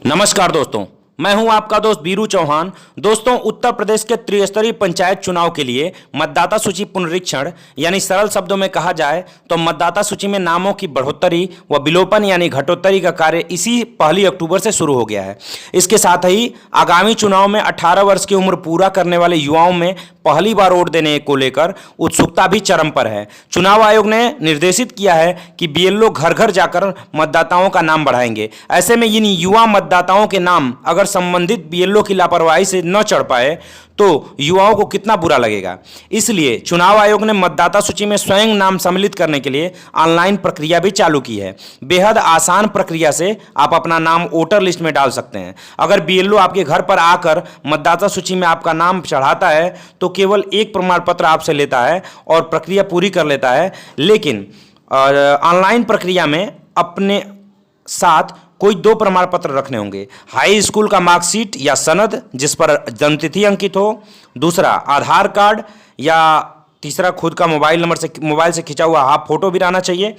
नमस्कार दोस्तों, मैं हूं आपका दोस्त बीरू चौहान। दोस्तों, उत्तर प्रदेश के त्रिस्तरीय पंचायत चुनाव के लिए मतदाता सूची पुनरीक्षण यानी सरल शब्दों में कहा जाए तो मतदाता सूची में नामों की बढ़ोतरी व विलोपन यानी घटोत्तरी का कार्य इसी 1 अक्टूबर से शुरू हो गया है। इसके साथ ही आगामी चुनाव में 18 वर्ष की उम्र पूरा करने वाले युवाओं में पहली बार वोट देने को लेकर उत्सुकता भी चरम पर है। चुनाव आयोग ने निर्देशित किया है कि बीएलओ घर घर जाकर मतदाताओं का नाम बढ़ाएंगे। ऐसे में इन युवा मतदाताओं के नाम अगर संबंधित बीएलओ की लापरवाही से न चढ़ पाए तो युवाओं को कितना बुरा लगेगा। इसलिए चुनाव आयोग ने मतदाता सूची में स्वयं नाम सम्मिलित करने के लिए ऑनलाइन प्रक्रिया भी चालू की है। बेहद आसान प्रक्रिया से आप अपना नाम वोटर लिस्ट में डाल सकते हैं। अगर बीएलओ आपके घर पर आकर मतदाता सूची में आपका नाम चढ़ाता है तो केवल एक प्रमाण पत्र आपसे लेता है और प्रक्रिया पूरी कर लेता है, लेकिन ऑनलाइन प्रक्रिया में अपने साथ कोई 2 प्रमाण पत्र रखने होंगे। हाई स्कूल का मार्कशीट या सनद जिस पर जन्मतिथि अंकित हो, दूसरा आधार कार्ड, या तीसरा खुद का मोबाइल से खिंचा हुआ हाफ फोटो भी रहना चाहिए।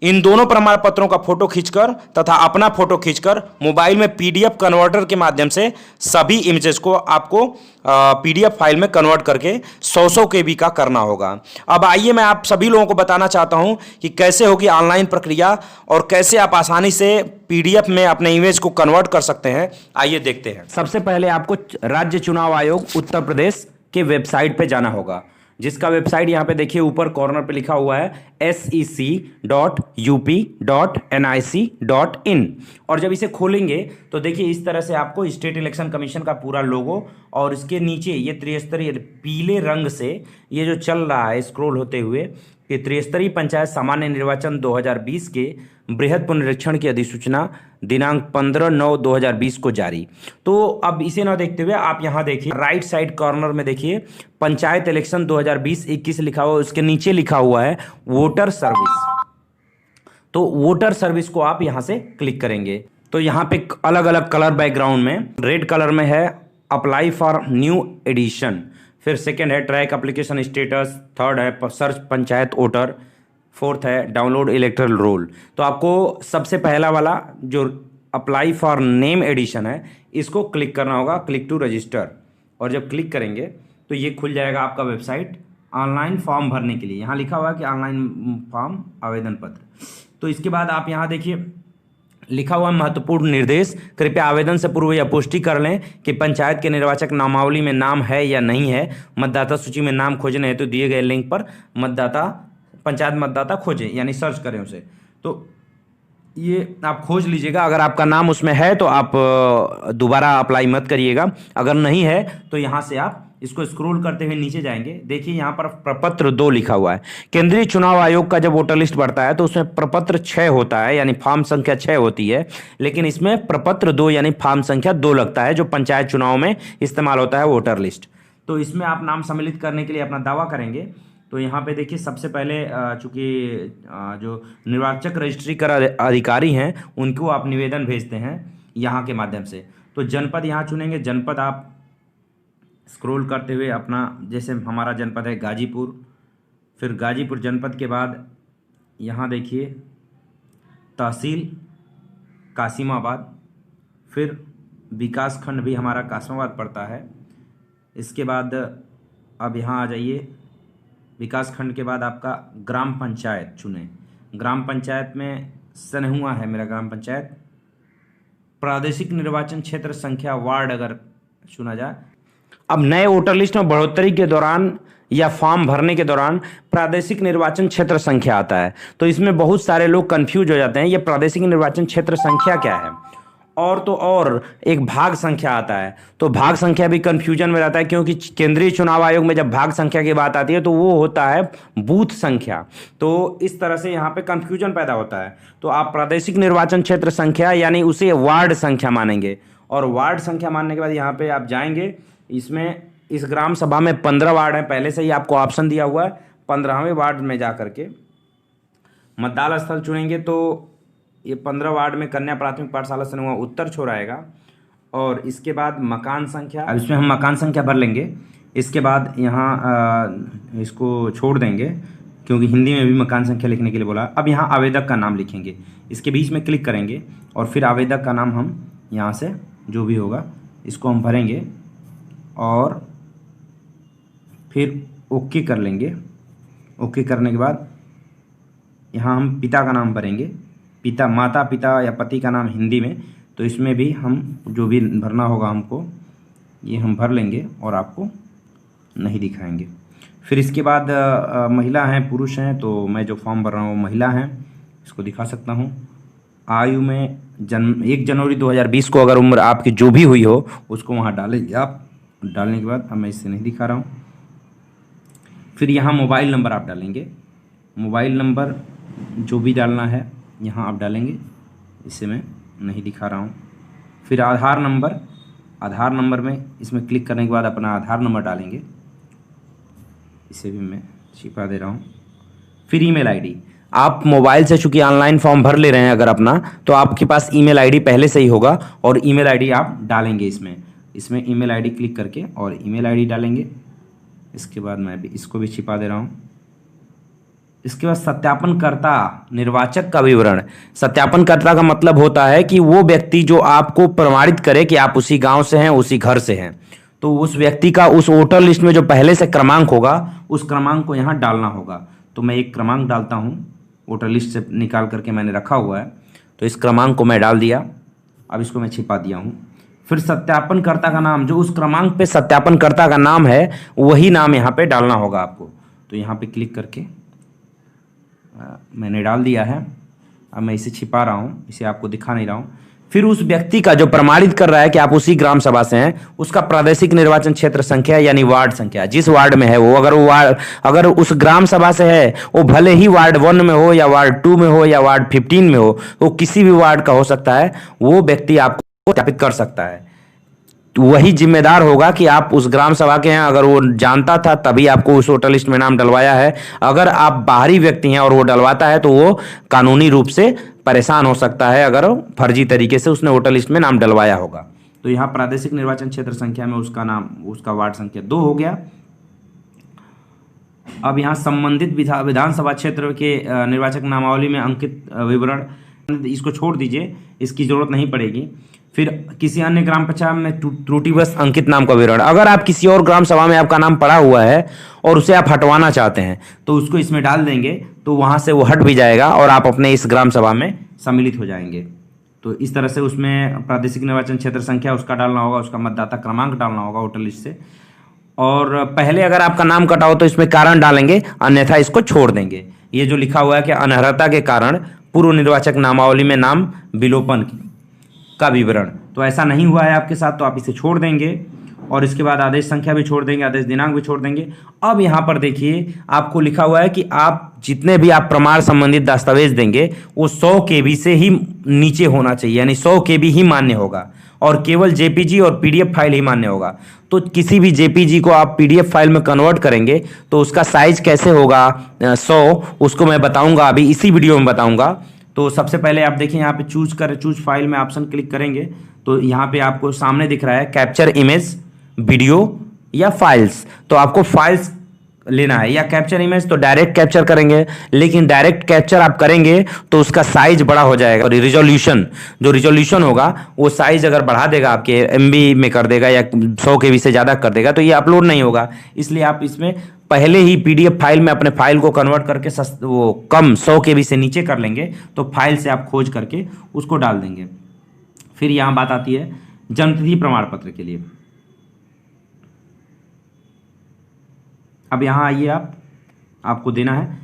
इन दोनों प्रमाण पत्रों का फोटो खींचकर तथा अपना फोटो खींचकर मोबाइल में पीडीएफ कन्वर्टर के माध्यम से सभी इमेजेस को आपको पीडीएफ फाइल में कन्वर्ट करके 100 केबी का करना होगा। अब आइए मैं आप सभी लोगों को बताना चाहता हूं कि कैसे होगी ऑनलाइन प्रक्रिया और कैसे आप आसानी से पीडीएफ में अपने इमेज को कन्वर्ट कर सकते हैं। आइए देखते हैं। सबसे पहले आपको राज्य चुनाव आयोग उत्तर प्रदेश के वेबसाइट पे जाना होगा, जिसका वेबसाइट यहाँ पे देखिए ऊपर कॉर्नर पे लिखा हुआ है sec.up.nic.in। और जब इसे खोलेंगे तो देखिए इस तरह से आपको स्टेट इलेक्शन कमीशन का पूरा लोगो और इसके नीचे ये त्रिस्तरीय पीले रंग से ये जो चल रहा है स्क्रॉल होते हुए कि त्रिस्तरीय पंचायत सामान्य निर्वाचन 2020 के बृहद पुनरीक्षण की अधिसूचना दिनांक 15/9/2020 को जारी। तो अब इसे ना देखते हुए आप यहाँ देखिए राइट साइड कॉर्नर में देखिए पंचायत इलेक्शन 2020-21 लिखा हुआ है, उसके नीचे लिखा हुआ है वोटर सर्विस। तो वोटर सर्विस को आप यहाँ से क्लिक करेंगे तो यहाँ पे अलग अलग कलर बैकग्राउंड में रेड कलर में है अप्लाई फॉर न्यू एडिशन, फिर सेकेंड है ट्रैक एप्लीकेशन स्टेटस, थर्ड है सर्च पंचायत वोटर, फोर्थ है डाउनलोड इलेक्टरल रोल। तो आपको सबसे पहला वाला जो अप्लाई फॉर नेम एडिशन है इसको क्लिक करना होगा, क्लिक टू रजिस्टर। और जब क्लिक करेंगे तो ये खुल जाएगा आपका वेबसाइट ऑनलाइन फॉर्म भरने के लिए। यहाँ लिखा हुआ है कि ऑनलाइन फॉर्म आवेदन पत्र। तो इसके बाद आप यहाँ देखिए लिखा हुआ महत्वपूर्ण निर्देश, कृपया आवेदन से पूर्व यह पुष्टि कर लें कि पंचायत के निर्वाचक नामावली में नाम है या नहीं है। मतदाता सूची में नाम खोजने हेतु दिए गए लिंक पर पंचायत मतदाता खोजें यानी सर्च करें उसे। तो ये आप खोज लीजिएगा, अगर आपका नाम उसमें है तो आप दोबारा अप्लाई मत करिएगा, अगर नहीं है तो यहाँ से आप इसको स्क्रॉल करते हुए नीचे जाएंगे। देखिए यहाँ पर प्रपत्र 2 लिखा हुआ है। केंद्रीय चुनाव आयोग का जब वोटर लिस्ट बढ़ता है तो उसमें प्रपत्र 6 होता है यानी फॉर्म संख्या 6 होती है, लेकिन इसमें प्रपत्र 2 यानी फॉर्म संख्या 2 लगता है जो पंचायत चुनाव में इस्तेमाल होता है वोटर लिस्ट। तो इसमें आप नाम सम्मिलित करने के लिए अपना दावा करेंगे। तो यहाँ पे देखिए सबसे पहले चूंकि जो निर्वाचक रजिस्ट्री कर अधिकारी हैं उनको आप निवेदन भेजते हैं यहाँ के माध्यम से। तो जनपद यहाँ चुनेंगे, जनपद आप स्क्रॉल करते हुए अपना, जैसे हमारा जनपद है गाजीपुर, फिर गाजीपुर जनपद के बाद यहाँ देखिए तहसील कासिमाबाद, फिर विकास खंड भी हमारा कासिमाबाद पड़ता है। इसके बाद अब यहाँ आ जाइए, विकास खंड के बाद आपका ग्राम पंचायत चुने। ग्राम पंचायत में सनहुआ है मेरा ग्राम पंचायत। प्रादेशिक निर्वाचन क्षेत्र संख्या वार्ड अगर चुना जाए। अब नए वोटर लिस्ट में बढ़ोतरी के दौरान या फॉर्म भरने के दौरान प्रादेशिक निर्वाचन क्षेत्र संख्या आता है, तो इसमें बहुत सारे लोग कंफ्यूज हो जाते हैं ये प्रादेशिक निर्वाचन क्षेत्र संख्या क्या है। और तो और एक भाग संख्या आता है, तो भाग संख्या भी कंफ्यूजन में रहता है, क्योंकि केंद्रीय चुनाव आयोग में जब भाग संख्या की बात आती है तो वो होता है बूथ संख्या। तो इस तरह से यहाँ पे कंफ्यूजन पैदा होता है। तो आप प्रादेशिक निर्वाचन क्षेत्र संख्या यानी उसे वार्ड संख्या मानेंगे, और वार्ड संख्या मानने के बाद यहाँ पे आप जाएंगे। इसमें इस ग्राम सभा में 15 वार्ड हैं, पहले से ही आपको ऑप्शन दिया हुआ है। 15वें वार्ड में जा करके मतदान स्थल चुनेंगे तो ये 15 वार्ड में कन्या प्राथमिक पाठशाला सनहुआ उत्तर छोर आएगा। और इसके बाद मकान संख्या, अब इसमें हम मकान संख्या भर लेंगे। इसके बाद यहाँ इसको छोड़ देंगे क्योंकि हिंदी में भी मकान संख्या लिखने के लिए बोला। अब यहाँ आवेदक का नाम लिखेंगे, इसके बीच में क्लिक करेंगे और फिर आवेदक का नाम हम यहाँ से जो भी होगा इसको हम भरेंगे और फिर ओके कर लेंगे। ओके करने के बाद यहाँ हम पिता का नाम भरेंगे, पिता, माता पिता या पति का नाम हिंदी में, तो इसमें भी हम जो भी भरना होगा हमको ये हम भर लेंगे और आपको नहीं दिखाएंगे। फिर इसके बाद महिला हैं पुरुष हैं, तो मैं जो फॉर्म भर रहा हूँ वो महिला हैं, इसको दिखा सकता हूँ। आयु में जन्म 1 जनवरी 2020 को अगर उम्र आपकी जो भी हुई हो उसको वहाँ डालेंगे आप। डालने के बाद अब मैं इससे नहीं दिखा रहा हूँ। फिर यहाँ मोबाइल नंबर आप डालेंगे, मोबाइल नंबर जो भी डालना है यहाँ आप डालेंगे, इसे मैं नहीं दिखा रहा हूँ। फिर आधार नंबर, आधार नंबर में इसमें क्लिक करने के बाद अपना आधार नंबर डालेंगे, इसे भी मैं छिपा दे रहा हूँ। फिर ईमेल आईडी, आप मोबाइल से चूंकि ऑनलाइन फॉर्म भर ले रहे हैं अगर अपना, तो आपके पास ईमेल आईडी पहले से ही होगा और ईमेल आईडी आप डालेंगे इसमें ईमेल आईडी क्लिक करके और ईमेल आईडी डालेंगे। इसके बाद मैं भी इसको भी छिपा दे रहा हूँ। इसके बाद सत्यापनकर्ता निर्वाचक का विवरण। सत्यापनकर्ता का मतलब होता है कि वो व्यक्ति जो आपको प्रमाणित करे कि आप उसी गांव से हैं, उसी घर से हैं, तो उस व्यक्ति का उस वोटर लिस्ट में जो पहले से क्रमांक होगा उस क्रमांक को यहाँ डालना होगा। तो मैं एक क्रमांक डालता हूँ, वोटर लिस्ट से निकाल करके मैंने रखा हुआ है, तो इस क्रमांक को मैं डाल दिया। अब इसको मैं छिपा दिया हूँ। फिर सत्यापनकर्ता का नाम, जो उस क्रमांक पे सत्यापनकर्ता का नाम है वही नाम यहाँ पे डालना होगा आपको। तो यहाँ पे क्लिक करके मैंने डाल दिया है। अब मैं इसे छिपा रहा हूँ, इसे आपको दिखा नहीं रहा हूँ। फिर उस व्यक्ति का जो प्रमाणित कर रहा है कि आप उसी ग्राम सभा से हैं, उसका प्रादेशिक निर्वाचन क्षेत्र संख्या यानी वार्ड संख्या, जिस वार्ड में है वो, अगर उस ग्राम सभा से है, वो भले ही वार्ड 1 में हो या वार्ड 2 में हो या वार्ड 15 में हो, वो किसी भी वार्ड का हो सकता है, वो व्यक्ति आपको सत्यापित कर सकता है। वही जिम्मेदार होगा कि आप उस ग्राम सभा के हैं। अगर वो जानता था तभी आपको उस वोटर लिस्ट में नाम डलवाया है। अगर आप बाहरी व्यक्ति हैं और वो डलवाता है तो वो कानूनी रूप से परेशान हो सकता है अगर फर्जी तरीके से उसने वोटर लिस्ट में नाम डलवाया होगा। तो यहाँ प्रादेशिक निर्वाचन क्षेत्र संख्या में उसका नाम, उसका वार्ड संख्या 2 हो गया। अब यहाँ संबंधित विधानसभा क्षेत्र के निर्वाचक नामावली में अंकित विवरण, इसको छोड़ दीजिए, इसकी जरूरत नहीं पड़ेगी। फिर किसी अन्य ग्राम पंचायत में त्रुटिवश अंकित नाम का विवरण, अगर आप किसी और ग्राम सभा में आपका नाम पड़ा हुआ है और उसे आप हटवाना चाहते हैं तो उसको इसमें डाल देंगे, तो वहां से वो हट भी जाएगा और आप अपने इस ग्राम सभा में सम्मिलित हो जाएंगे। तो इस तरह से उसमें प्रादेशिक निर्वाचन क्षेत्र संख्या उसका डालना होगा, उसका मतदाता क्रमांक डालना होगा वोटर लिस्ट से। और पहले अगर आपका नाम कटा हो तो इसमें कारण डालेंगे, अन्यथा इसको छोड़ देंगे। ये जो लिखा हुआ है कि अनर्हता के कारण पूर्व निर्वाचक नामावली में नाम विलोपन का विवरण, तो ऐसा नहीं हुआ है आपके साथ, तो आप इसे छोड़ देंगे। और इसके बाद आदेश संख्या भी छोड़ देंगे, आदेश दिनांक भी छोड़ देंगे। अब यहाँ पर देखिए आपको लिखा हुआ है कि आप जितने भी आप प्रमाण संबंधित दस्तावेज देंगे वो 100 KB से ही नीचे होना चाहिए, यानी 100 KB ही मान्य होगा और केवल JPG और PDF फाइल ही मान्य होगा। तो किसी भी JPG को आप PDF फाइल में कन्वर्ट करेंगे तो उसका साइज कैसे होगा 100, उसको मैं बताऊंगा, अभी इसी वीडियो में बताऊंगा। तो सबसे पहले आप देखिए यहाँ पे चूज फाइल में ऑप्शन क्लिक करेंगे तो यहाँ पे आपको सामने दिख रहा है कैप्चर इमेज, वीडियो या फाइल्स। तो आपको फाइल्स लेना है या कैप्चर इमेज, तो डायरेक्ट कैप्चर करेंगे, लेकिन डायरेक्ट कैप्चर आप करेंगे तो उसका साइज बड़ा हो जाएगा और रिजोल्यूशन, जो रिजोल्यूशन होगा वो साइज अगर बढ़ा देगा, आपके MB में कर देगा या 100 KB से ज़्यादा कर देगा, तो ये अपलोड नहीं होगा। इसलिए आप इसमें पहले ही PDF फाइल में अपने फाइल को कन्वर्ट करके वो कम 100 KB से नीचे कर लेंगे, तो फाइल से आप खोज करके उसको डाल देंगे। फिर यहाँ बात आती है जन्मतिथि प्रमाण पत्र के लिए। अब यहाँ आइए, आपको देना है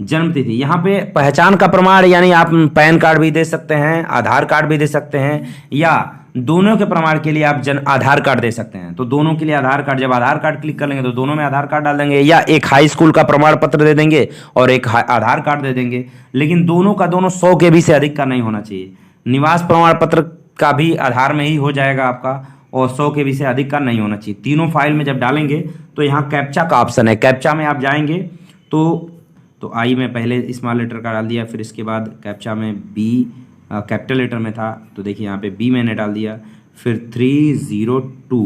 जन्म तिथि। यहाँ पे पहचान का प्रमाण, यानी आप पैन कार्ड भी दे सकते हैं, आधार कार्ड भी दे सकते हैं, या दोनों के प्रमाण के लिए आप आधार कार्ड दे सकते हैं। तो दोनों के लिए आधार कार्ड, जब आधार कार्ड क्लिक कर लेंगे तो दोनों में आधार कार्ड डाल देंगे, या एक हाई स्कूल का प्रमाण पत्र दे देंगे और एक आधार कार्ड दे देंगे। लेकिन दोनों का दोनों 100 KB से अधिक का नहीं होना चाहिए। निवास प्रमाण पत्र का भी आधार में ही हो जाएगा आपका, और 100 KB से अधिक का नहीं होना चाहिए। तीनों फाइल में जब डालेंगे तो यहाँ कैप्चा का ऑप्शन है, कैप्चा में आप जाएंगे तो आई में पहले स्मॉल लेटर का डाल दिया, फिर इसके बाद कैप्चा में B कैपिटल लेटर में था, तो देखिए यहाँ पे B मैंने डाल दिया, फिर 302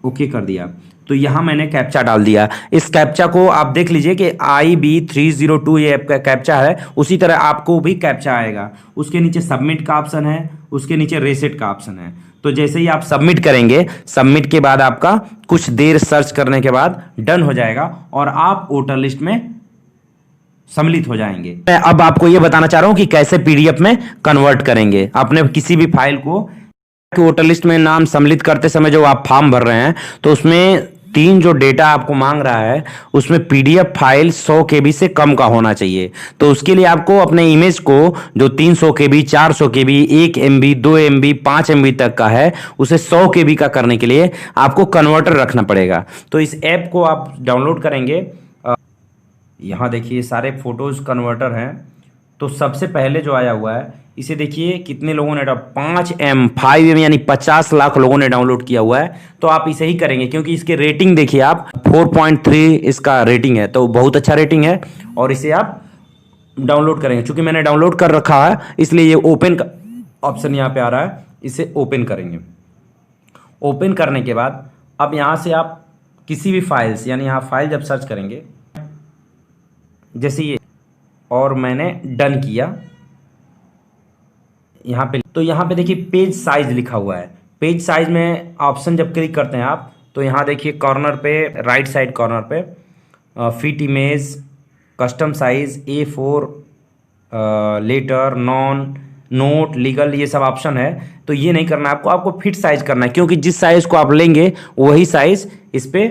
ओके कर दिया। तो यहाँ मैंने कैप्चा डाल दिया। इस कैप्चा को आप देख लीजिए कि IB302 ये ऐप का कैप्चा है, उसी तरह आपको भी कैप्चा आएगा। उसके नीचे सबमिट का ऑप्शन है, उसके नीचे रीसेट का ऑप्शन है। तो जैसे ही आप सबमिट करेंगे, सबमिट के बाद आपका कुछ देर सर्च करने के बाद डन हो जाएगा और आप वोटर लिस्ट में सम्मिलित हो जाएंगे। मैं अब आपको ये बताना चाह रहा हूं कि कैसे PDF में कन्वर्ट करेंगे। आपने किसी भी फाइल को वोटर लिस्ट में नाम सम्मिलित करते समय जो आप फॉर्म भर रहे हैं, तो उसमें 3 जो डेटा आपको मांग रहा है उसमें PDF फाइल 100 KB से कम का होना चाहिए। तो उसके लिए आपको अपने इमेज को जो 300 KB, 400 KB, 1 MB, 2 MB, 5 MB तक का है, उसे 100 KB का करने के लिए आपको कन्वर्टर रखना पड़ेगा। तो इस ऐप को आप डाउनलोड करेंगे। यहाँ देखिए सारे फोटोज कन्वर्टर हैं। तो सबसे पहले जो आया हुआ है इसे देखिए कितने लोगों ने 5M 5M यानी 50 लाख लोगों ने डाउनलोड किया हुआ है। तो आप इसे ही करेंगे क्योंकि इसके रेटिंग देखिए आप 4.3 इसका रेटिंग है, तो बहुत अच्छा रेटिंग है। और इसे आप डाउनलोड करेंगे। चूंकि मैंने डाउनलोड कर रखा है इसलिए ये ओपन का ऑप्शन यहाँ पे आ रहा है, इसे ओपन करेंगे। ओपन करने के बाद अब यहाँ से आप किसी भी फाइल्स, यानी यहाँ फाइल जब सर्च करेंगे जैसे ये, और मैंने डन किया यहाँ पे, तो यहाँ पे देखिए पेज साइज लिखा हुआ है। पेज साइज में ऑप्शन जब क्लिक करते हैं आप, तो यहाँ देखिए कॉर्नर पे, राइट साइड कॉर्नर पे fit image, custom size, A4, letter, none, note, legal, ये सब ऑप्शन है। तो ये नहीं करना है आपको, आपको फिट साइज करना है, क्योंकि जिस साइज को आप लेंगे वही साइज इस पे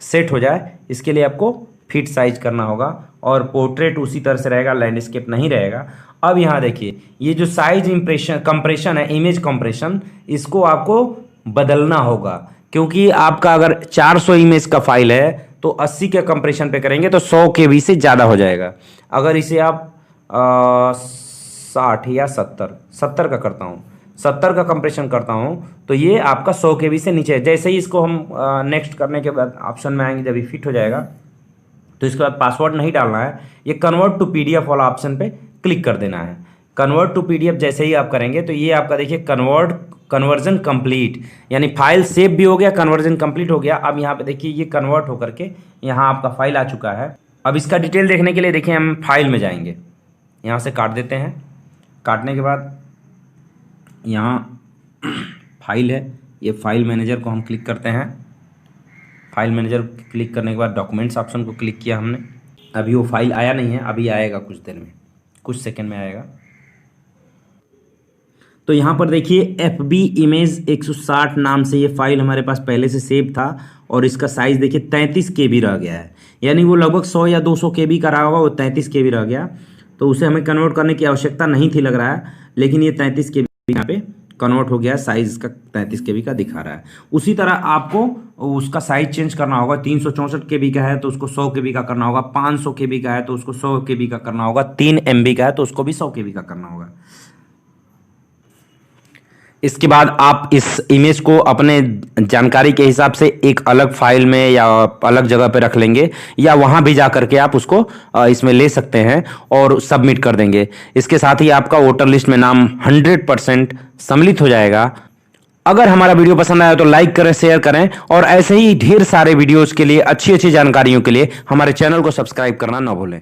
सेट हो जाए, इसके लिए आपको फिट साइज करना होगा। और पोर्ट्रेट उसी तरह से रहेगा, लैंडस्केप नहीं रहेगा। अब यहाँ देखिए ये जो साइज इंप्रेशन कंप्रेशन है, इमेज कंप्रेशन, इसको आपको बदलना होगा। क्योंकि आपका अगर 400 इमेज का फाइल है तो 80 के कंप्रेशन पे करेंगे तो 100 KB से ज़्यादा हो जाएगा। अगर इसे आप 60 या 70 का करता हूँ, 70 का कंप्रेशन करता हूँ, तो ये आपका 100 KB से नीचे है। जैसे ही इसको हम नेक्स्ट करने के बाद ऑप्शन में आएंगे, जब ये फिट हो जाएगा तो इसके बाद पासवर्ड नहीं डालना है, ये कन्वर्ट टू PDF वाला ऑप्शन पे क्लिक कर देना है। कन्वर्ट टू PDF जैसे ही आप करेंगे तो ये आपका देखिए कन्वर्जन कंप्लीट, यानी फाइल सेव भी हो गया, कन्वर्जन कंप्लीट हो गया। अब यहाँ पे देखिए ये कन्वर्ट होकर के यहाँ आपका फाइल आ चुका है। अब इसका डिटेल देखने के लिए देखिए हम फाइल में जाएंगे, यहाँ से काट देते हैं। काटने के बाद यहाँ फाइल है, ये फाइल मैनेजर को हम क्लिक करते हैं। फाइल मैनेजर क्लिक करने के बाद डॉक्यूमेंट्स ऑप्शन को क्लिक किया हमने। अभी वो फाइल आया नहीं है, अभी आएगा कुछ देर में, कुछ सेकंड में आएगा। तो यहाँ पर देखिए FB इमेज 160 नाम से ये फाइल हमारे पास पहले से सेव था और इसका साइज देखिए 33 KB रह गया है। यानी वो लगभग 100 या 200 KB का रहा होगा, वो 33 KB रह गया। तो उसे हमें कन्वर्ट करने की आवश्यकता नहीं थी लग रहा है, लेकिन ये 33 KB यहाँ पे कन्वर्ट हो गया, साइज इसका 33 KB का दिखा रहा है। उसी तरह आपको उसका साइज चेंज करना होगा। 364 KB का है तो उसको 100 KB का करना होगा, 500 KB का है तो उसको 100 KB का करना होगा, 3 MB का है तो उसको भी 100 KB का करना होगा। इसके बाद आप इस इमेज को अपने जानकारी के हिसाब से एक अलग फाइल में या अलग जगह पे रख लेंगे, या वहां भी जा करके आप उसको इसमें ले सकते हैं और सबमिट कर देंगे। इसके साथ ही आपका वोटर लिस्ट में नाम 100% सम्मिलित हो जाएगा। अगर हमारा वीडियो पसंद आया तो लाइक करें, शेयर करें, और ऐसे ही ढेर सारे वीडियोस के लिए, अच्छी अच्छी जानकारियों के लिए हमारे चैनल को सब्सक्राइब करना ना भूलें।